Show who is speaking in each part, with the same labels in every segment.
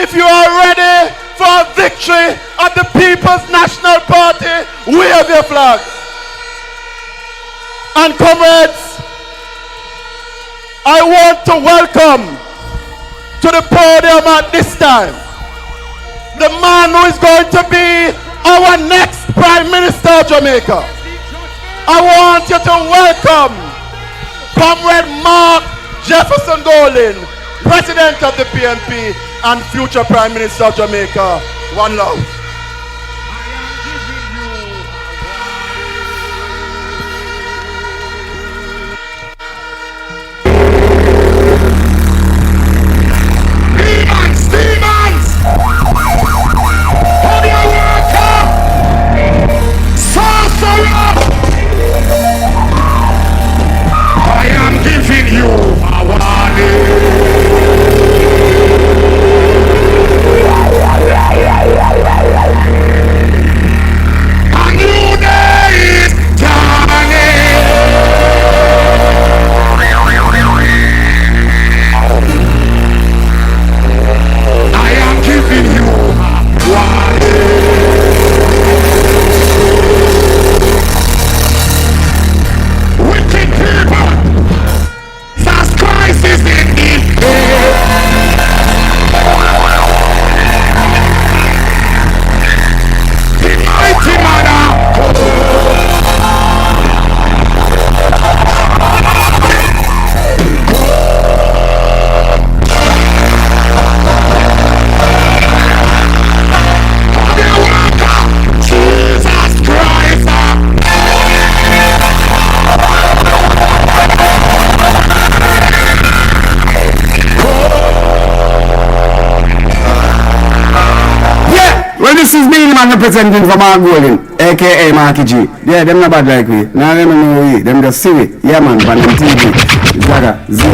Speaker 1: if you are ready for a victory of the People's National Party, wave your flag. And comrades, I want to welcome to the podium at this time the man who is going to be our next Prime Minister of Jamaica. I want you to welcome Comrade Mark Jefferson Golding, President of the PNP and future Prime Minister of Jamaica. One love.
Speaker 2: This is me, man, representing for Mark Golding, aka Marky G. Yeah, them not bad like we. Now them know we. Them just see we. Yeah, man, on them TV. Zaga, Z.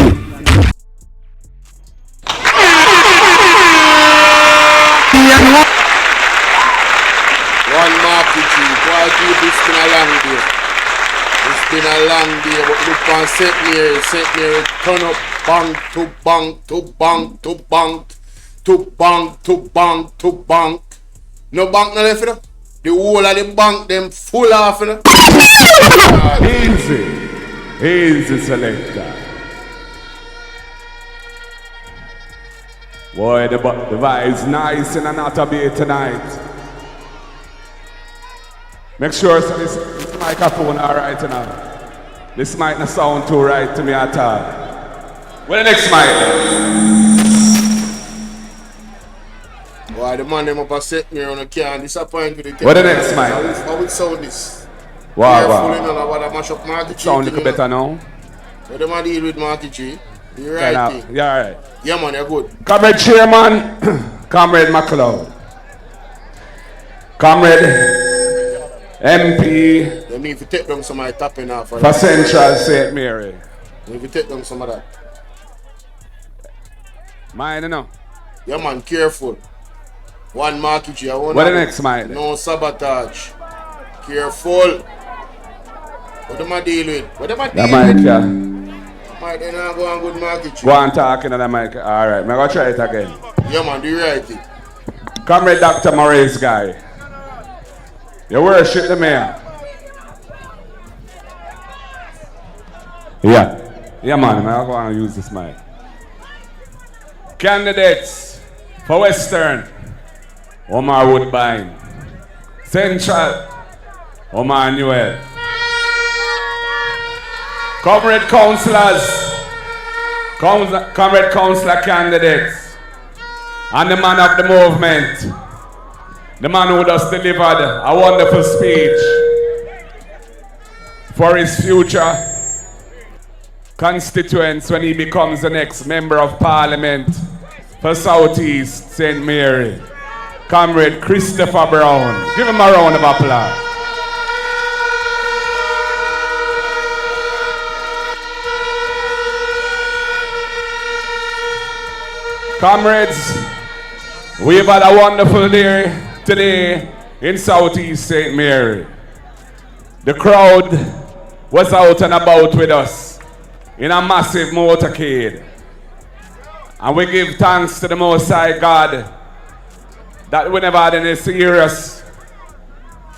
Speaker 3: One Marky G. Boy, it's been a long day. It's been a long day. But look on St. Mary, turn up, bang, to bang, to bang, to bang, to bang, to bang, to bang. No bank no left, you know. The whole of the bank, them full off, you know.
Speaker 4: Easy selector. Boy, the vibe's nice in another bay tonight. Make sure so this microphone alright, you know. This mic not sound too right to me at all. Where the next mic?
Speaker 3: Why the man them up a set me on a can disappoint with the
Speaker 4: what the next mic?
Speaker 3: How would sound this?
Speaker 4: Wow.
Speaker 3: You know, what I mash up Marky G.
Speaker 4: Sound a little better now.
Speaker 3: What them a deal with Marky G? You right thing.
Speaker 4: Yeah, alright.
Speaker 3: Yeah man, you're good.
Speaker 4: Comrade Chairman, Comrade McLeod, Comrade MP.
Speaker 3: They need to take down some of my tapping off.
Speaker 4: For Central St. Mary.
Speaker 3: They need to take down some of that.
Speaker 4: Mine, you know.
Speaker 3: Yeah man, careful. One Marky G.
Speaker 4: What the next mic?
Speaker 3: No sabotage. Careful. What am I deal with? What am I deal with?
Speaker 4: That mic, yeah.
Speaker 3: Might then I go on good Marky G.
Speaker 4: Go on talking on the mic. Alright, I'm going to try it again.
Speaker 3: Yeah man, do you right thing.
Speaker 4: Comrade Dr. Morris guy. You worship the mayor. Yeah man, I'm going to use this mic. Candidates for Western, Omar Woodbine. Central, Omar Newell. Comrade councillors, comrade councillor candidates, and the man of the movement, the man who just delivered a wonderful speech for his future constituents when he becomes the next member of parliament for Southeast St. Mary, Comrade Christopher Brown. Give him a round of applause. Comrades, we've had a wonderful day today in Southeast St. Mary. The crowd was out and about with us in a massive motorcade. And we give thanks to the Most High God that we never had any serious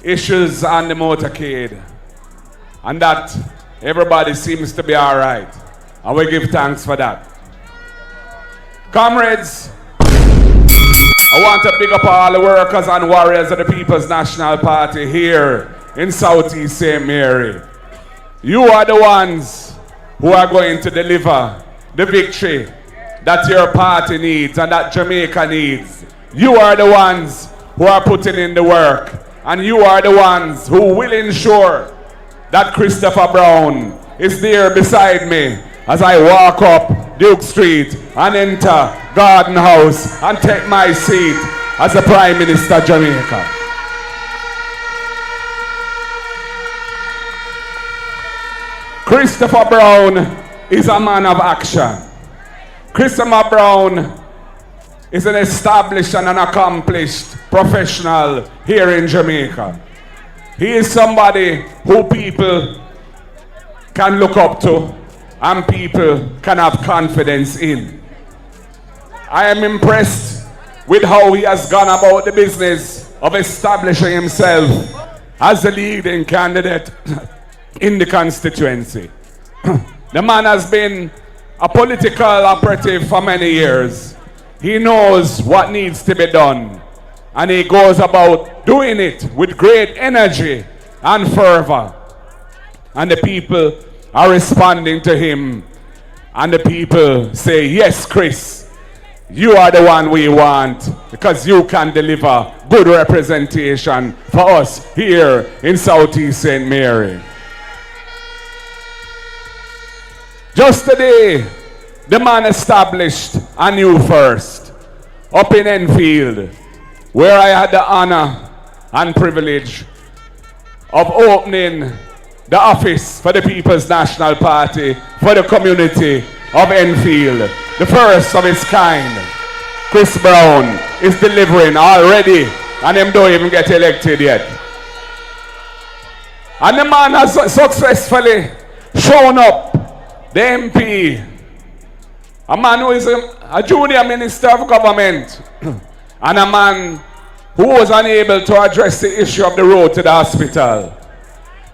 Speaker 4: issues on the motorcade, and that everybody seems to be all right. And we give thanks for that. Comrades, I want to big up all the workers and warriors of the People's National Party here in Southeast St. Mary. You are the ones who are going to deliver the victory that your party needs and that Jamaica needs. You are the ones who are putting in the work, and you are the ones who will ensure that Christopher Brown is there beside me as I walk up Duke Street and enter Garden House and take my seat as the Prime Minister of Jamaica. Christopher Brown is a man of action. Christopher Brown is an established and an accomplished professional here in Jamaica. He is somebody who people can look up to and people can have confidence in. I am impressed with how he has gone about the business of establishing himself as the leading candidate in the constituency. The man has been a political operative for many years. He knows what needs to be done, and he goes about doing it with great energy and fervor. And the people are responding to him, and the people say, yes, Chris, you are the one we want, because you can deliver good representation for us here in Southeast St. Mary. Just today, the man established a new first up in Enfield, where I had the honor and privilege of opening the office for the People's National Party for the community of Enfield, the first of its kind. Chris Brown is delivering already, and him don't even get elected yet. And the man has successfully shown up, the MP, a man who is a junior minister of government, and a man who was unable to address the issue of the road to the hospital.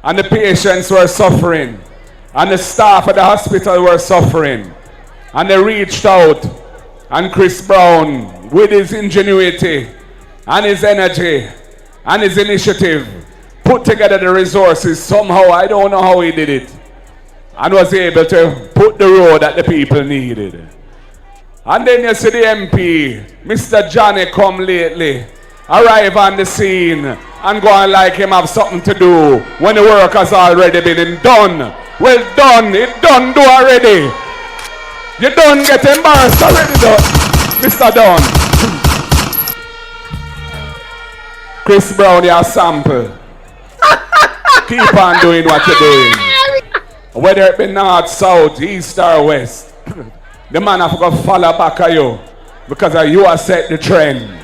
Speaker 4: And the patients were suffering, and the staff at the hospital were suffering. And they reached out, and Chris Brown, with his ingenuity and his energy and his initiative, put together the resources somehow. I don't know how he did it, and was able to put the road that the people needed. And then you see the MP, Mr. Johnny, come lately, arrive on the scene and go on like him have something to do when the work has already been done. Well done, it done do already. You don't get embarrassed already though, Mr. Dunn. Chris Brown, your sample. Keep on doing what you're doing. Whether it be north, south, east or west, the man have to follow back at you because you have set the trend.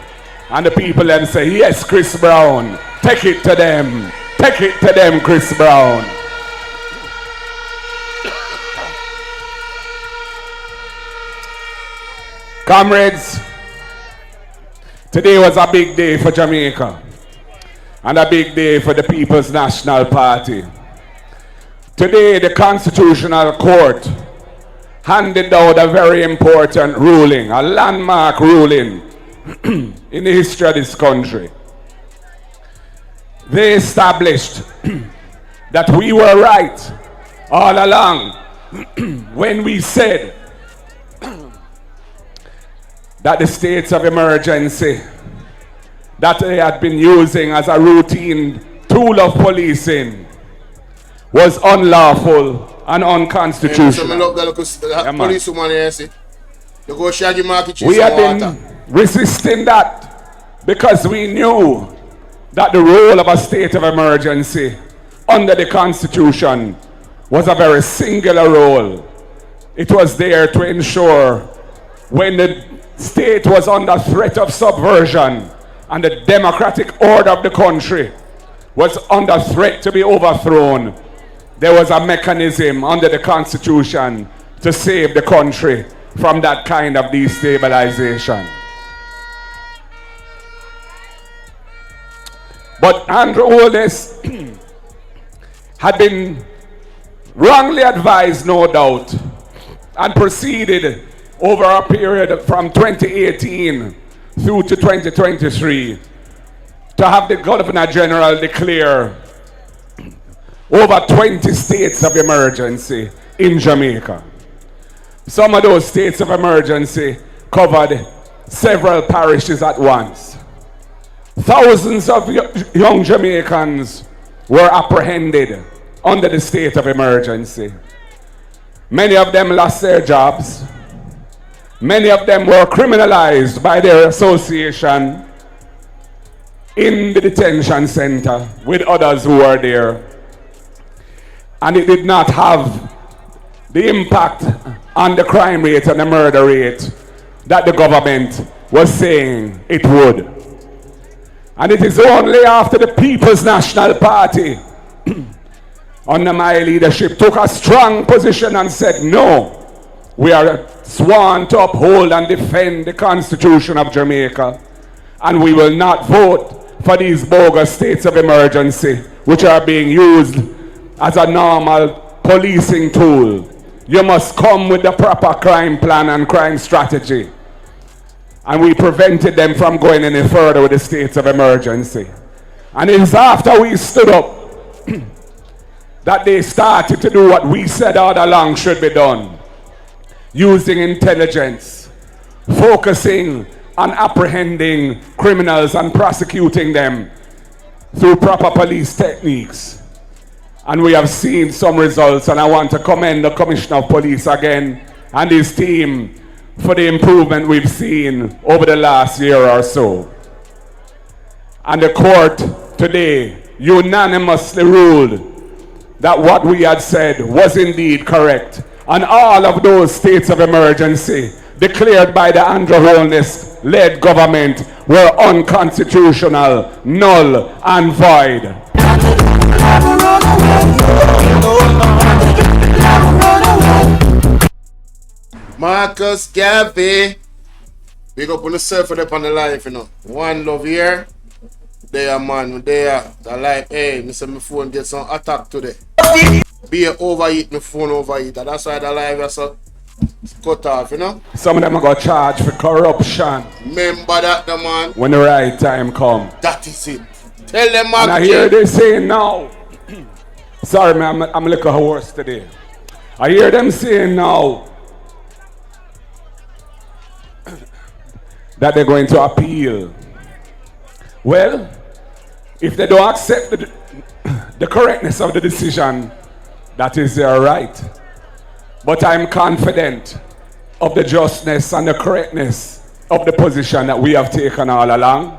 Speaker 4: And the people then say, yes, Chris Brown, take it to them. Take it to them, Chris Brown. Comrades, today was a big day for Jamaica and a big day for the People's National Party. Today, the Constitutional Court handed down a very important ruling, a landmark ruling in the history of this country. They established that we were right all along when we said that the states of emergency that they had been using as a routine tool of policing was unlawful and unconstitutional. We had been resisting that because we knew that the role of a state of emergency under the Constitution was a very singular role. It was there to ensure when the state was under threat of subversion and the democratic order of the country was under threat to be overthrown, there was a mechanism under the Constitution to save the country from that kind of destabilization. But Andrew Holness had been wrongly advised, no doubt, and proceeded over a period from 2018 through to 2023 to have the Governor General declare over 20 states of emergency in Jamaica. Some of those states of emergency covered several parishes at once. Thousands of young Jamaicans were apprehended under the state of emergency. Many of them lost their jobs. Many of them were criminalized by their association in the detention center with others who were there. And it did not have the impact on the crime rate and the murder rate that the government was saying it would. And it is only after the People's National Party under my leadership took a strong position and said, no, we are sworn to uphold and defend the Constitution of Jamaica, and we will not vote for these bogus states of emergency which are being used as a normal policing tool. You must come with the proper crime plan and crime strategy. And we prevented them from going any further with the states of emergency. And it's after we stood up that they started to do what we said all along should be done. Using intelligence, focusing on apprehending criminals and prosecuting them through proper police techniques. And we have seen some results, and I want to commend the Commissioner of Police again and his team for the improvement we've seen over the last year or so. And the court today unanimously ruled that what we had said was indeed correct. And all of those states of emergency declared by the Andrew Holness-led government were unconstitutional, null, and void.
Speaker 3: Marcus Garvey, big up on yourself and up on the life, you know. One love here. There, man, there. The life, hey, Mr. My phone get some attack today. Be overeat, my phone overeat. And that's why the life is so cut off, you know.
Speaker 4: Some of them are going to charge for corruption.
Speaker 3: Remember that, the man.
Speaker 4: When the right time comes.
Speaker 3: That is it. Tell them, man.
Speaker 4: And I hear they saying now. Sorry, man, I'm a little hoarse today. I hear them saying now that they're going to appeal. Well, if they don't accept the correctness of the decision, that is their right. But I'm confident of the justness and the correctness of the position that we have taken all along.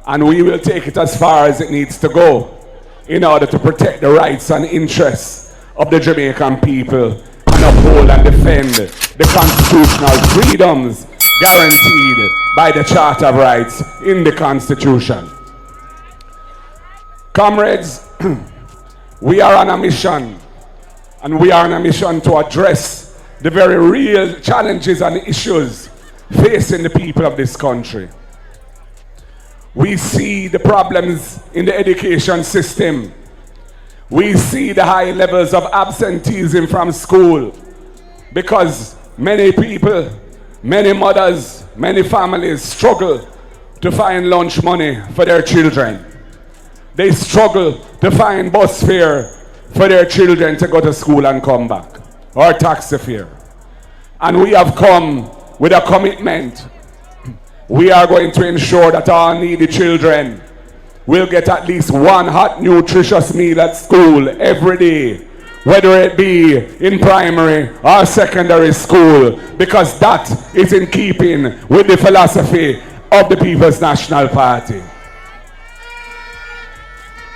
Speaker 4: And we will take it as far as it needs to go in order to protect the rights and interests of the Jamaican people and uphold and defend the constitutional freedoms guaranteed by the Charter of Rights in the Constitution. Comrades, we are on a mission, and we are on a mission to address the very real challenges and issues facing the people of this country. We see the problems in the education system. We see the high levels of absenteeism from school because many people, many mothers, many families struggle to find lunch money for their children. They struggle to find bus fare for their children to go to school and come back, or taxi fare. And we have come with a commitment. We are going to ensure that our needy children will get at least one hot, nutritious meal at school every day, whether it be in primary or secondary school, because that is in keeping with the philosophy of the People's National Party.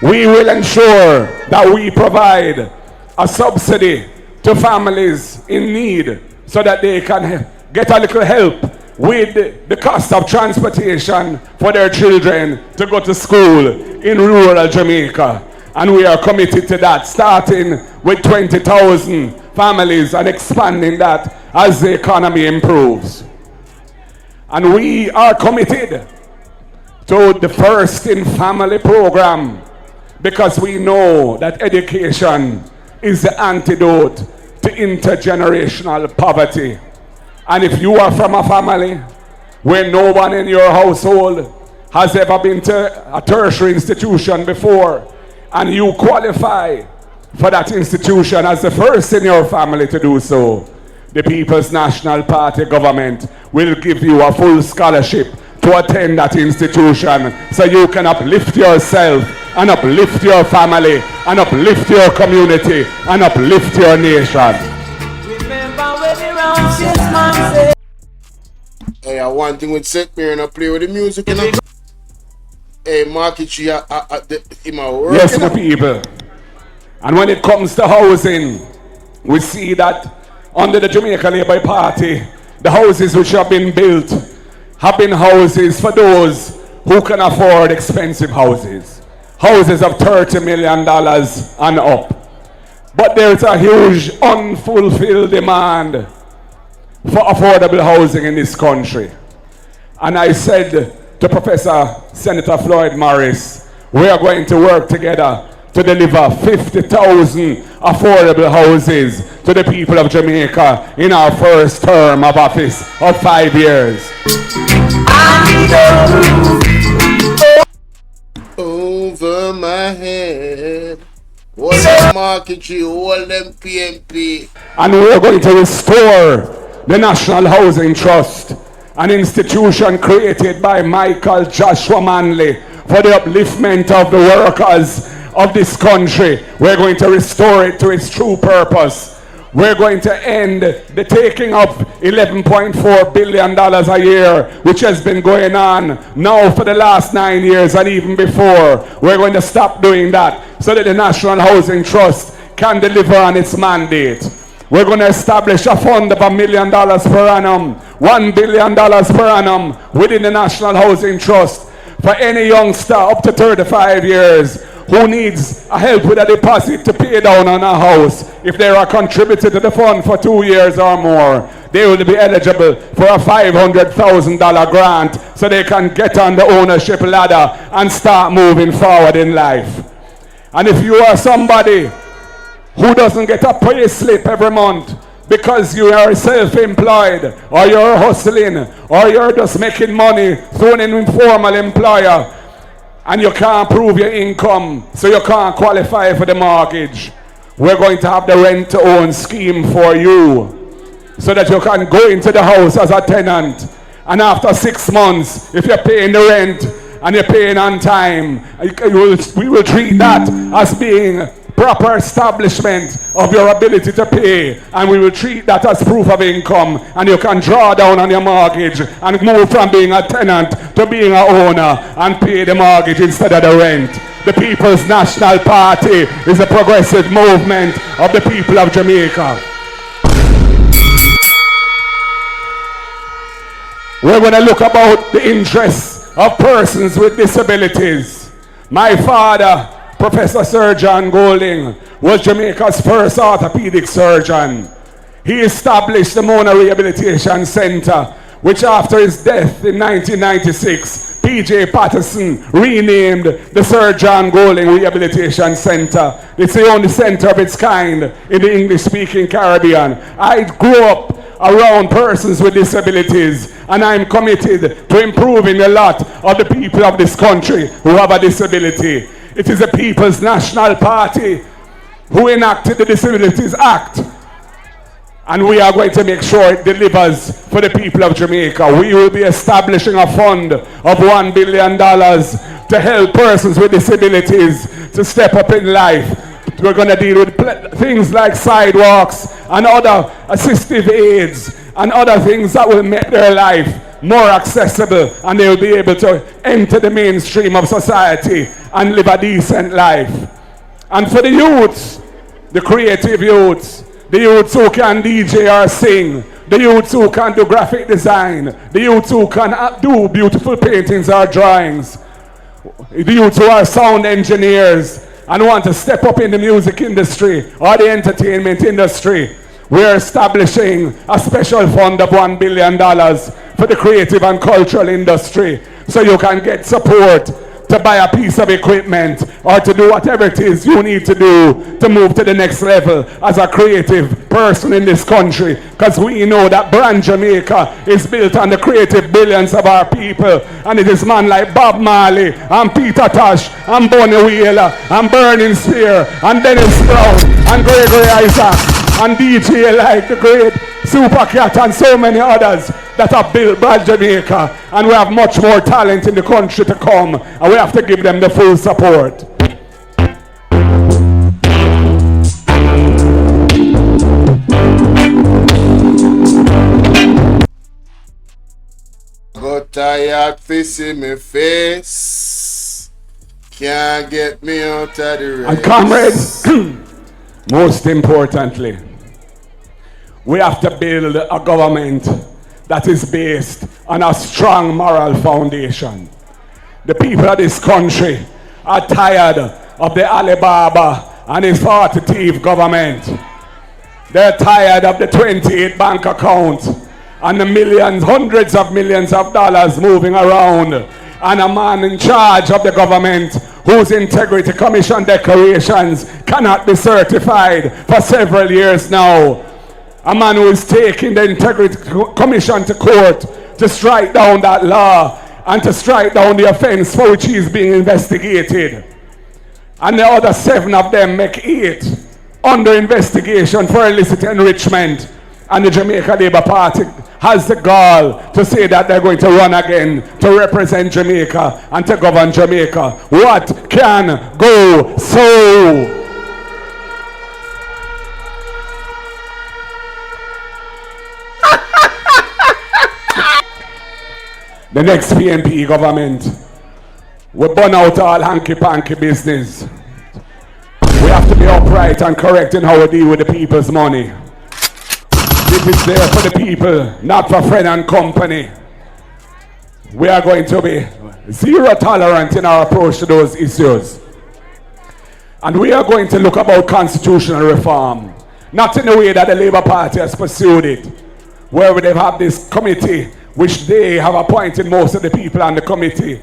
Speaker 4: We will ensure that we provide a subsidy to families in need so that they can get a little help with the cost of transportation for their children to go to school in rural Jamaica. And we are committed to that, starting with 20,000 families and expanding that as the economy improves. And we are committed to the First in Family program, because we know that education is the antidote to intergenerational poverty. And if you are from a family where no one in your household has ever been to a tertiary institution before, and you qualify for that institution as the first in your family to do so, the People's National Party government will give you a full scholarship to attend that institution, so you can uplift yourself and uplift your family and uplift your community and uplift your nation.
Speaker 3: Hey, one thing with St. Mary and play with the music, you know. Hey, Marky G,
Speaker 4: yes, my people. And when it comes to housing, we see that under the Jamaica Labour Party, the houses which have been built have been houses for those who can afford expensive houses. Houses of $30 million and up. But there's a huge unfulfilled demand for affordable housing in this country. And I said to Professor Senator Floyd Morris, we are going to work together to deliver 50,000 affordable houses to the people of Jamaica in our first term of office of 5 years.
Speaker 3: Over my head. All them Marky G, all them PMP.
Speaker 4: And we're going to restore the National Housing Trust, an institution created by Michael Joshua Manley for the upliftment of the workers of this country. We're going to restore it to its true purpose. We're going to end the taking of $11.4 billion a year, which has been going on now for the last 9 years and even before. We're going to stop doing that so that the National Housing Trust can deliver on its mandate. We're going to establish a fund of $1 million per annum, $1 billion per annum within the National Housing Trust for any youngster up to 35 years who needs a help with a deposit to pay down on a house. If they are contributed to the fund for 2 years or more, they will be eligible for a $500,000 grant so they can get on the ownership ladder and start moving forward in life. And if you are somebody who doesn't get a pay slip every month because you are self-employed, or you're hustling, or you're just making money through an informal employer, and you can't prove your income, so you can't qualify for the mortgage, we're going to have the rent-to-own scheme for you, so that you can go into the house as a tenant, and after 6 months, if you're paying the rent and you're paying on time, we will treat that as being proper establishment of your ability to pay, and we will treat that as proof of income, and you can draw down on your mortgage and move from being a tenant to being an owner and pay the mortgage instead of the rent. The People's National Party is a progressive movement of the people of Jamaica. We're going to look about the interests of persons with disabilities. My father, Professor Sir John Golding, was Jamaica's first orthopedic surgeon. He established the Mona Rehabilitation Center, which after his death in 1996, P.J. Patterson renamed the Sir John Golding Rehabilitation Center. It's the only center of its kind in the English-speaking Caribbean. I grew up around persons with disabilities, and I'm committed to improving the lot of the people of this country who have a disability. It is the People's National Party who enacted the Disabilities Act, and we are going to make sure it delivers for the people of Jamaica. We will be establishing a fund of $1 billion to help persons with disabilities to step up in life. We're going to deal with things like sidewalks and other assistive aids and other things that will make their life more accessible, and they will be able to enter the mainstream of society and live a decent life. And for the youths, the creative youths, the youths who can DJ or sing, the youths who can do graphic design, the youths who can do beautiful paintings or drawings, the youths who are sound engineers and want to step up in the music industry or the entertainment industry, we're establishing a special fund of $1 billion for the creative and cultural industry. so you can get support to buy a piece of equipment or to do whatever it is you need to do to move to the next level as a creative person in this country, because we know that brand Jamaica is built on the creative brilliance of our people, and it is man like Bob Marley and Peter Tosh and Bonnie Wheeler and Burning Spear and Dennis Brown and Gregory Isaac and DJ like the great Super Cat and so many others that have built brand Jamaica, and we have much more talent in the country to come, and we have to give them the full support.
Speaker 3: Got tired to see me face, can't get me out of the race.
Speaker 4: And comrades, most importantly, we have to build a government that is based on a strong moral foundation. The people of this country are tired of the Alibaba and his 40 thief government. They're tired of the 28 bank accounts and the millions, hundreds of millions of dollars moving around, and a man in charge of the government whose integrity commission declarations cannot be certified for several years now. A man who is taking the integrity commission to court to strike down that law and to strike down the offense for which he is being investigated. And the other 7 of them make 8 under investigation for illicit enrichment. And the Jamaica Labour Party has the gall to say that they're going to run again to represent Jamaica and to govern Jamaica. What can go so? The next PNP government will burn out all hanky-panky business. We have to be upright and correct in how we deal with the people's money. It is there for the people, not for friend and company. We are going to be zero tolerant in our approach to those issues. And we are going to look about constitutional reform, not in the way that the Labour Party has pursued it, where they have this committee which they have appointed most of the people on the committee.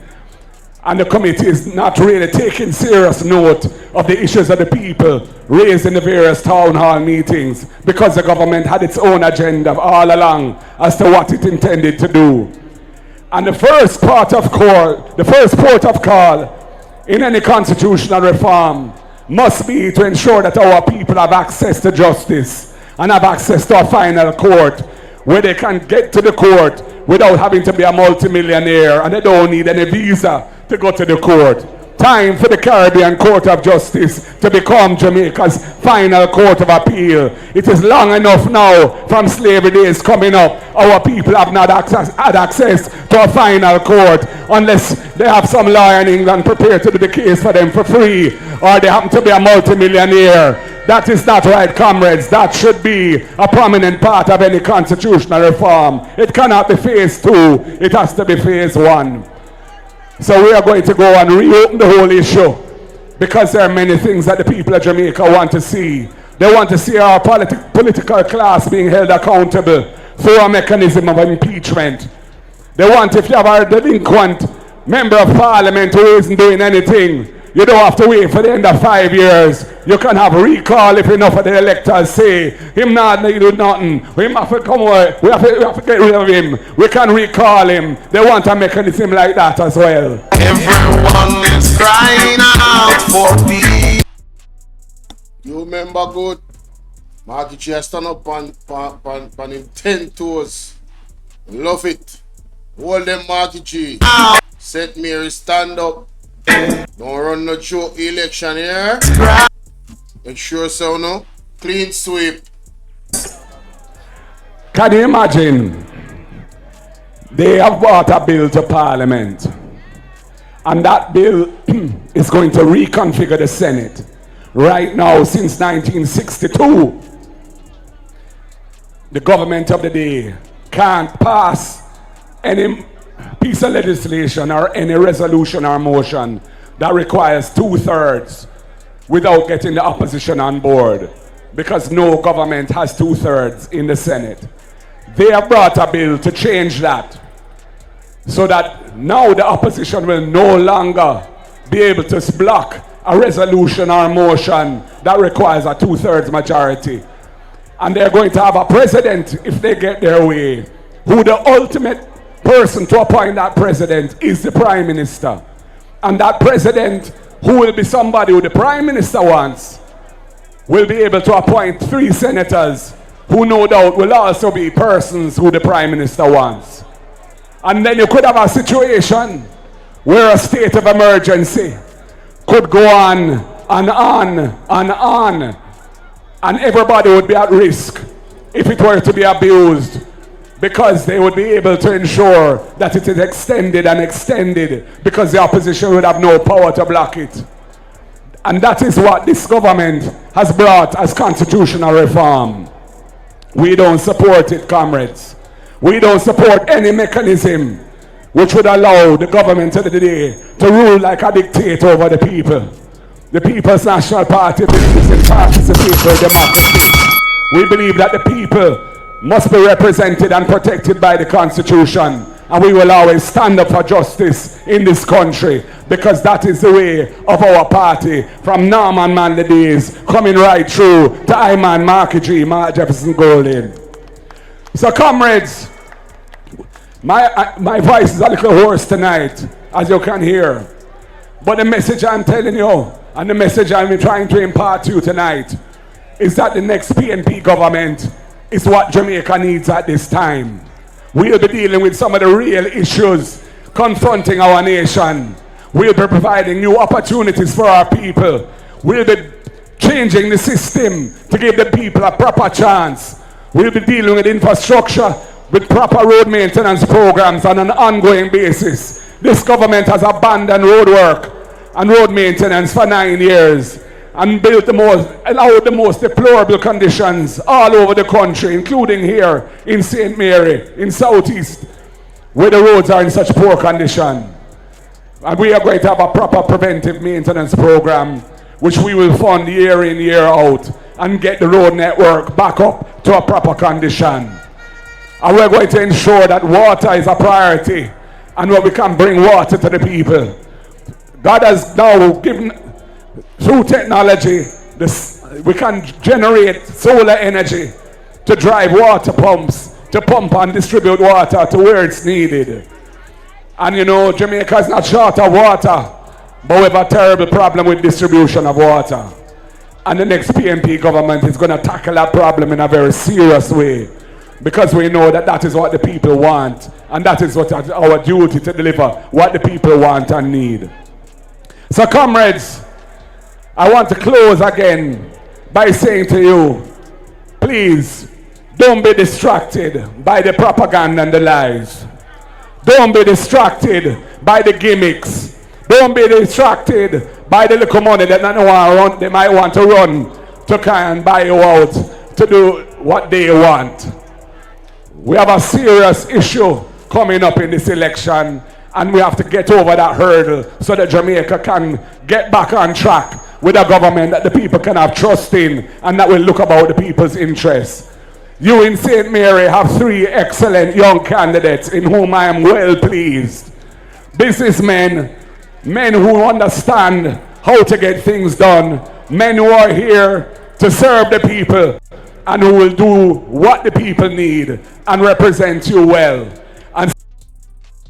Speaker 4: And the committee is not really taking serious note of the issues of the people raised in the various town hall meetings, because the government had its own agenda all along as to what it intended to do. And the first port of call in any constitutional reform must be to ensure that our people have access to justice and have access to a final court where they can get to the court without having to be a multimillionaire, and they don't need any visa to go to the court. Time for the Caribbean Court of Justice to become Jamaica's final court of appeal. It is long enough now from slavery days coming up. Our people have not had access to a final court unless they have some lawyer in England prepared to do the case for them for free, or they happen to be a multimillionaire. That is not right, comrades. That should be a prominent part of any constitutional reform. It cannot be phase 2. It has to be phase 1. So we are going to go and reopen the whole issue, because there are many things that the people of Jamaica want to see. They want to see our political class being held accountable through a mechanism of impeachment. They want, if you have a delinquent member of parliament who isn't doing anything, you don't have to wait for the end of 5 years. You can have recall if enough of the electors say him not do nothing. We have to come away. We have to get rid of him. We can recall him. They want a mechanism like that as well.
Speaker 5: Everyone is crying out for peace.
Speaker 3: You remember good? Marky Chair stand up on him 10 toes. Love it. Hold them, Marky G. St. Mary, stand up. Don't run no joke election here. Make sure so no. Clean sweep.
Speaker 4: Can you imagine? They have brought a bill to Parliament, and that bill is going to reconfigure the Senate. Right now, since 1962, the government of the day can't pass any piece of legislation or any resolution or motion that requires 2/3 without getting the opposition on board, because no government has 2/3 in the Senate. They have brought a bill to change that. so that now the opposition will no longer be able to block a resolution or a motion that requires a 2/3 majority. And they're going to have a president, if they get their way, who the ultimate person to appoint that president is the prime minister. And that president, who will be somebody who the prime minister wants, will be able to appoint 3 senators who no doubt will also be persons who the prime minister wants. And then you could have a situation where a state of emergency could go on and on and on, and everybody would be at risk if it were to be abused, because they would be able to ensure that it is extended and extended, because the opposition would have no power to block it. And that is what this government has brought as constitutional reform. We don't support it, comrades. We don't support any mechanism which would allow the government of the day to rule like a dictator over the people. The People's National Party believes in participatory democracy. We believe that the people must be represented and protected by the Constitution, and we will always stand up for justice in this country, because that is the way of our party, from Norman Manley days coming right through to Iman Marky G, Mark Jefferson Golding. So comrades, my voice is a little hoarse tonight, as you can hear, but the message I'm telling you, and the message I'm trying to impart to you tonight, is that the next PNP government is what Jamaica needs at this time. We'll be dealing with some of the real issues confronting our nation. We'll be providing new opportunities for our people. We'll be changing the system to give the people a proper chance. We'll be dealing with infrastructure, with proper road maintenance programs on an ongoing basis. This government has abandoned road work and road maintenance for 9 years, and allowed the most deplorable conditions all over the country, including here in St. Mary, in Southeast, where the roads are in such poor condition. And we are going to have a proper preventive maintenance program, which we will fund year in, year out, and get the road network back up to a proper condition. And we're going to ensure that water is a priority, and where we can bring water to the people. God has now given, through technology, we can generate solar energy to drive water pumps, to pump and distribute water to where it's needed. And you know, Jamaica is not short of water, but we have a terrible problem with distribution of water. And the next PNP government is going to tackle that problem in a very serious way, because we know that that is what the people want, and that is what our duty to deliver what the people want and need. So comrades, I want to close again by saying to you, please don't be distracted by the propaganda and the lies. Don't be distracted by the gimmicks. Don't be distracted by the little money that they might want to run to try and buy you out to do what they want. We have a serious issue coming up in this election, and we have to get over that hurdle so that Jamaica can get back on track with a government that the people can have trust in, and that will look about the people's interests. You in St. Mary have 3 excellent young candidates in whom I am well pleased. Businessmen, men who understand how to get things done, men who are here to serve the people, and who will do what the people need and represent you well. And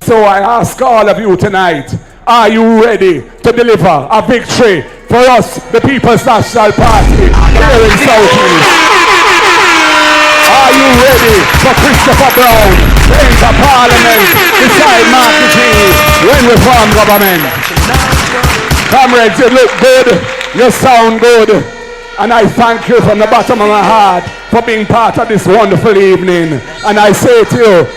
Speaker 4: so I ask all of you tonight, are you ready to deliver a victory for us, the People's National Party, here in Southeast? Are you ready for Christopher Brown to enter Parliament beside Marky G when we form government? Comrades, you look good, you sound good, and I thank you from the bottom of my heart for being part of this wonderful evening. And I say to you,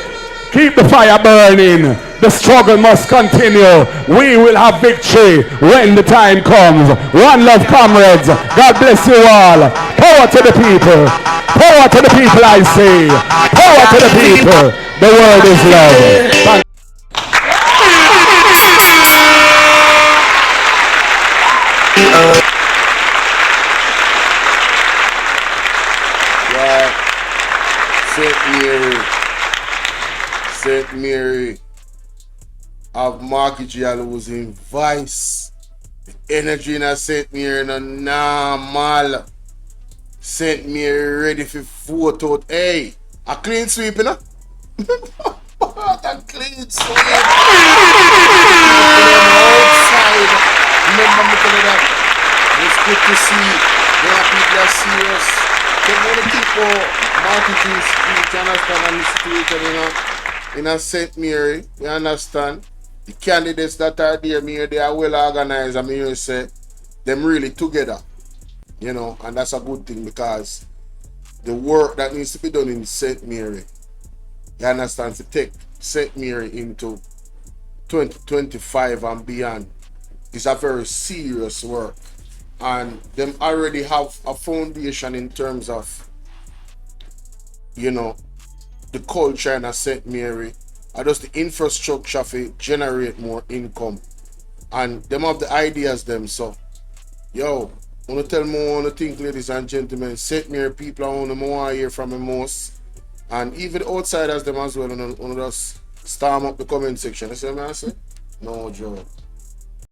Speaker 4: keep the fire burning. The struggle must continue. We will have victory when the time comes. One love, comrades. God bless you all. Power to the people. Power to the people, I say. Power to the people. The word is love. Thank
Speaker 3: St. Mary, have Marky G losing voice. The energy in a St. Mary no normal. St. Mary ready for vote out. Hey, a clean sweep, you know? A clean sweep. Outside. Remember me telling that. It's good to see. There are people that are serious. They want to keep marketing speech, you understand, and the situation, you know, in a St. Mary, you understand? The candidates that are there, they are well organized, and you say, them really together, you know, and that's a good thing because the work that needs to be done in St. Mary, you understand, to take St. Mary into 2025 and beyond is a very serious work. And them already have a foundation in terms of, you know, the culture in a St. Mary, and just the infrastructure to generate more income. And them have the ideas them, so yo, I want to tell more on the thing, ladies and gentlemen. St. Mary people are on the more I hear from the most. And even the outsiders them as well, on just storm up the comment section. You see what I say? No joke.